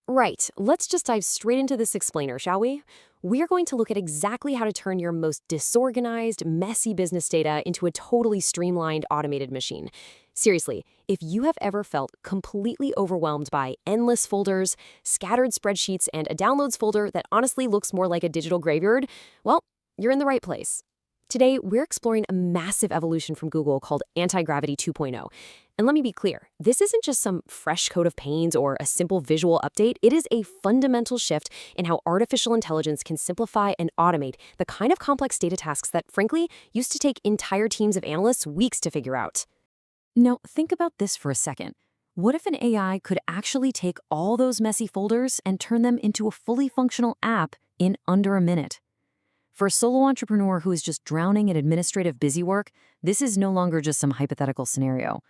Right, let's just dive straight into this explainer, shall we? We're going to look at exactly how to turn your most disorganized, messy business data into a totally streamlined, automated machine. Seriously, if you have ever felt completely overwhelmed by endless folders, scattered spreadsheets, and a downloads folder that honestly looks more like a digital graveyard, well, you're in the right place. Today, we're exploring a massive evolution from Google called Antigravity 2.0. And let me be clear, this isn't just some fresh coat of paint or a simple visual update. It is a fundamental shift in how artificial intelligence can simplify and automate the kind of complex data tasks that, frankly, used to take entire teams of analysts weeks to figure out. Now, think about this for a second. What if an AI could actually take all those messy folders and turn them into a fully functional app in under a minute? For a solo entrepreneur who is just drowning in administrative busywork, this is no longer just some hypothetical scenario.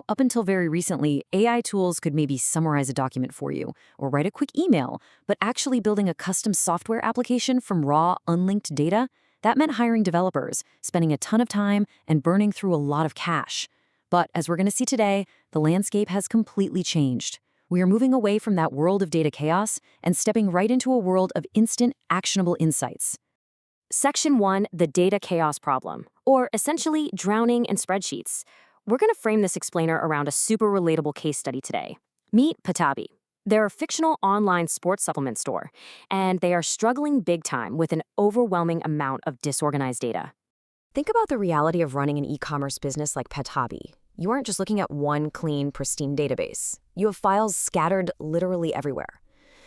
Up until very recently, AI tools could maybe summarize a document for you or write a quick email, but actually building a custom software application from raw, unlinked data, that meant hiring developers, spending a ton of time, and burning through a lot of cash. But as we're going to see today, the landscape has completely changed. We are moving away from that world of data chaos and stepping right into a world of instant, actionable insights. Section 1, the data chaos problem, or essentially drowning in spreadsheets. We're going to frame this explainer around a super relatable case study today. Meet Patabi. They're a fictional online sports supplement store, and they are struggling big time with an overwhelming amount of disorganized data. Think about the reality of running an e-commerce business like Patabi. You aren't just looking at one clean, pristine database. You have files scattered literally everywhere.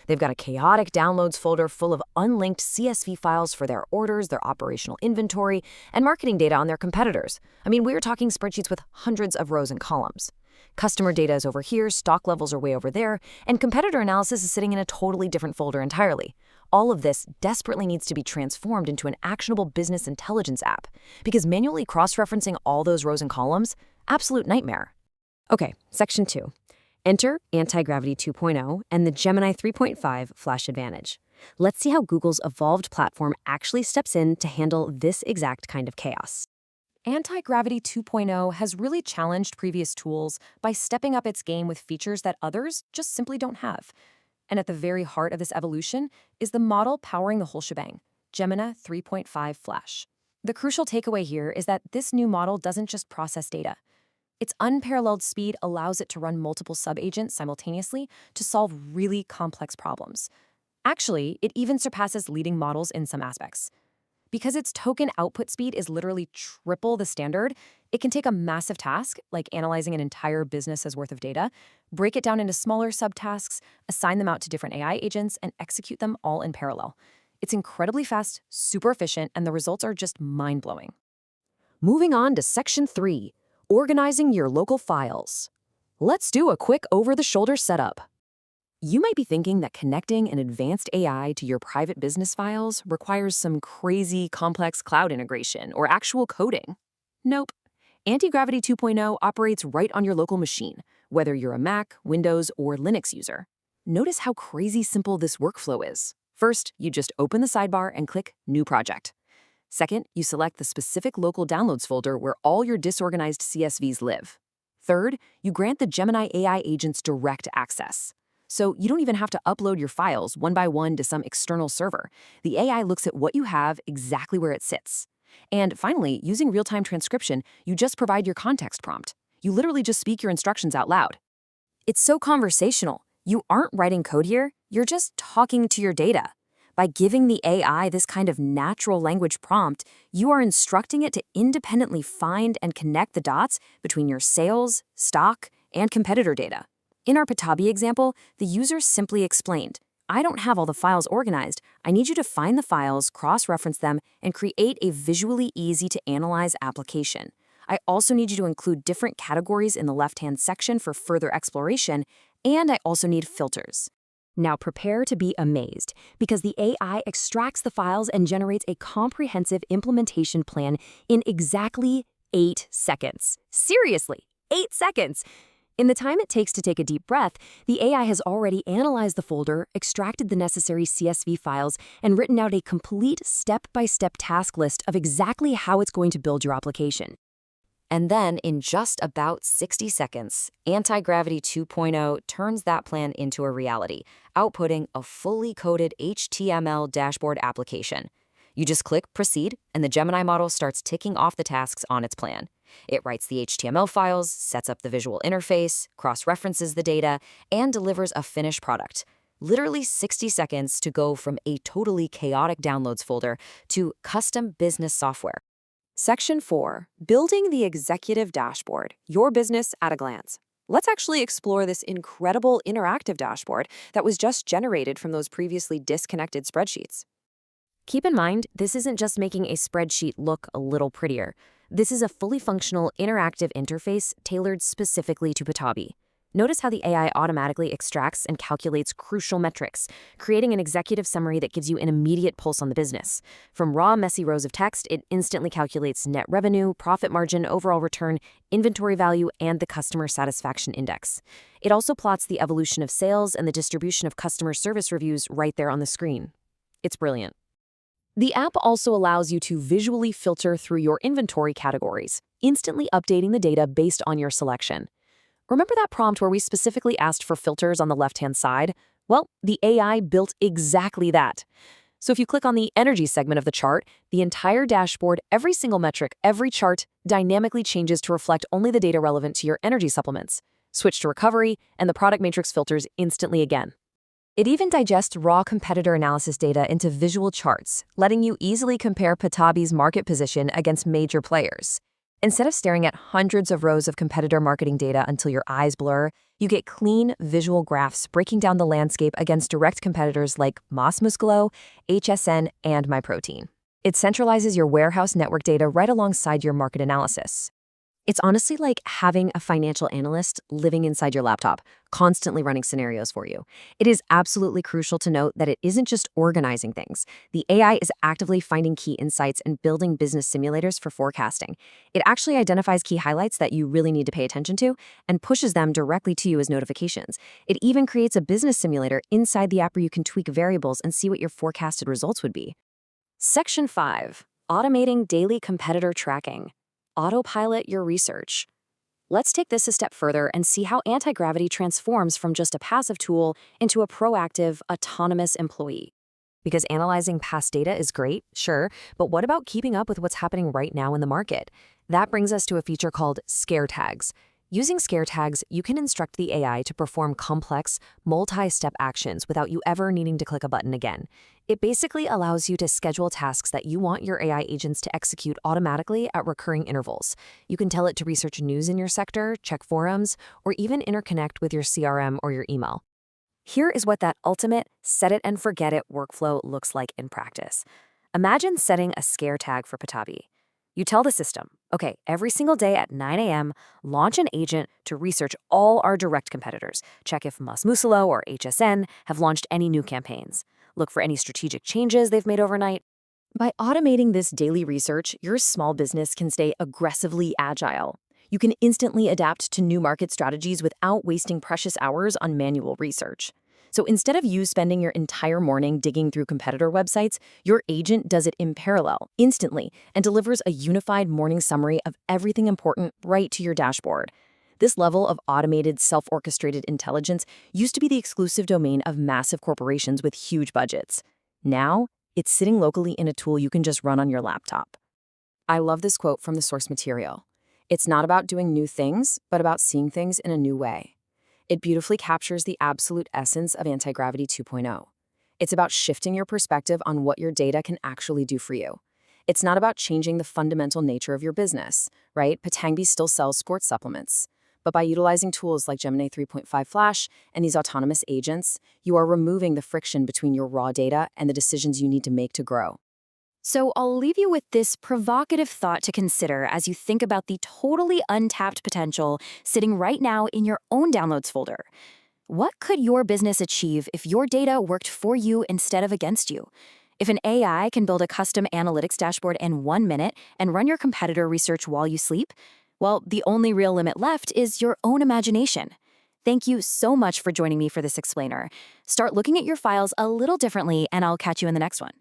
They've got a chaotic downloads folder full of unlinked CSV files for their orders, their operational inventory, and marketing data on their competitors. We're talking spreadsheets with hundreds of rows and columns. Customer data is over here, stock levels are way over there, and competitor analysis is sitting in a totally different folder entirely. All of this desperately needs to be transformed into an actionable business intelligence app, because manually cross-referencing all those rows and columns, absolute nightmare. Okay, section 2. Enter Antigravity 2.0 and the Gemini 3.5 Flash Advantage. Let's see how Google's evolved platform actually steps in to handle this exact kind of chaos. Antigravity 2.0 has really challenged previous tools by stepping up its game with features that others just simply don't have. And at the very heart of this evolution is the model powering the whole shebang, Gemini 3.5 Flash. The crucial takeaway here is that this new model doesn't just process data. Its unparalleled speed allows it to run multiple sub-agents simultaneously to solve really complex problems. Actually, it even surpasses leading models in some aspects. Because its token output speed is literally triple the standard, it can take a massive task, like analyzing an entire business's worth of data, break it down into smaller subtasks, assign them out to different AI agents, and execute them all in parallel. It's incredibly fast, super efficient, and the results are just mind-blowing. Moving on to Section 3. Organizing your local files. Let's do a quick over-the-shoulder setup. You might be thinking that connecting an advanced AI to your private business files requires some crazy, complex cloud integration or actual coding. Nope. Antigravity 2.0 operates right on your local machine, whether you're a Mac, Windows, or Linux user. Notice how crazy simple this workflow is. First, you just open the sidebar and click New Project. Second, you select the specific local downloads folder where all your disorganized CSVs live. Third, you grant the Gemini AI agents direct access. So you don't even have to upload your files one by one to some external server. The AI looks at what you have exactly where it sits. And finally, using real-time transcription, you just provide your context prompt. You literally just speak your instructions out loud. It's so conversational. You aren't writing code here, you're just talking to your data. By giving the AI this kind of natural language prompt, you are instructing it to independently find and connect the dots between your sales, stock, and competitor data. In our Patabi example, the user simply explained, I don't have all the files organized. I need you to find the files, cross-reference them, and create a visually easy-to-analyze application. I also need you to include different categories in the left-hand section for further exploration, and I also need filters. Now prepare to be amazed, because the AI extracts the files and generates a comprehensive implementation plan in exactly 8 seconds. Seriously, 8 seconds! In the time it takes to take a deep breath, the AI has already analyzed the folder, extracted the necessary CSV files, and written out a complete step-by-step task list of exactly how it's going to build your application. And then, in just about 60 seconds, Antigravity 2.0 turns that plan into a reality, outputting a fully coded HTML dashboard application. You just click Proceed, and the Gemini model starts ticking off the tasks on its plan. It writes the HTML files, sets up the visual interface, cross-references the data, and delivers a finished product. Literally 60 seconds to go from a totally chaotic downloads folder to custom business software. Section 4. Building the Executive Dashboard, Your Business at a Glance. Let's actually explore this incredible interactive dashboard that was just generated from those previously disconnected spreadsheets. Keep in mind, this isn't just making a spreadsheet look a little prettier. This is a fully functional interactive interface tailored specifically to Patabi. Notice how the AI automatically extracts and calculates crucial metrics, creating an executive summary that gives you an immediate pulse on the business. From raw, messy rows of text, it instantly calculates net revenue, profit margin, overall return, inventory value, and the customer satisfaction index. It also plots the evolution of sales and the distribution of customer service reviews right there on the screen. It's brilliant. The app also allows you to visually filter through your inventory categories, instantly updating the data based on your selection. Remember that prompt where we specifically asked for filters on the left-hand side? Well, the AI built exactly that. So if you click on the energy segment of the chart, the entire dashboard, every single metric, every chart dynamically changes to reflect only the data relevant to your energy supplements. Switch to recovery, and the product matrix filters instantly again. It even digests raw competitor analysis data into visual charts, letting you easily compare Patabi's market position against major players. Instead of staring at hundreds of rows of competitor marketing data until your eyes blur, you get clean, visual graphs breaking down the landscape against direct competitors like Moss Musculo, HSN, and MyProtein. It centralizes your warehouse network data right alongside your market analysis. It's honestly like having a financial analyst living inside your laptop, constantly running scenarios for you. It is absolutely crucial to note that it isn't just organizing things. The AI is actively finding key insights and building business simulators for forecasting. It actually identifies key highlights that you really need to pay attention to and pushes them directly to you as notifications. It even creates a business simulator inside the app where you can tweak variables and see what your forecasted results would be. Section 5. Automating daily competitor tracking. Autopilot your research. Let's take this a step further and see how Antigravity transforms from just a passive tool into a proactive, autonomous employee. Because analyzing past data is great, sure, but what about keeping up with what's happening right now in the market? That brings us to a feature called scare tags. Using scare tags, you can instruct the AI to perform complex, multi-step actions without you ever needing to click a button again. It basically allows you to schedule tasks that you want your AI agents to execute automatically at recurring intervals. You can tell it to research news in your sector, check forums, or even interconnect with your CRM or your email. Here is what that ultimate set-it-and-forget-it workflow looks like in practice. Imagine setting a scare tag for Patabi. You tell the system, okay, every single day at 9 a.m., launch an agent to research all our direct competitors. Check if Moss Musculo or HSN have launched any new campaigns. Look for any strategic changes they've made overnight. By automating this daily research, your small business can stay aggressively agile. You can instantly adapt to new market strategies without wasting precious hours on manual research. So instead of you spending your entire morning digging through competitor websites, your agent does it in parallel, instantly, and delivers a unified morning summary of everything important right to your dashboard. This level of automated, self-orchestrated intelligence used to be the exclusive domain of massive corporations with huge budgets. Now, it's sitting locally in a tool you can just run on your laptop. I love this quote from the source material. It's not about doing new things, but about seeing things in a new way. It beautifully captures the absolute essence of Antigravity 2.0. It's about shifting your perspective on what your data can actually do for you. It's not about changing the fundamental nature of your business, right? Patabi still sells sports supplements. But by utilizing tools like Gemini 3.5 Flash and these autonomous agents, you are removing the friction between your raw data and the decisions you need to make to grow. So I'll leave you with this provocative thought to consider as you think about the totally untapped potential sitting right now in your own downloads folder. What could your business achieve if your data worked for you instead of against you? If an AI can build a custom analytics dashboard in 1 minute and run your competitor research while you sleep, well, the only real limit left is your own imagination. Thank you so much for joining me for this explainer. Start looking at your files a little differently, and I'll catch you in the next one.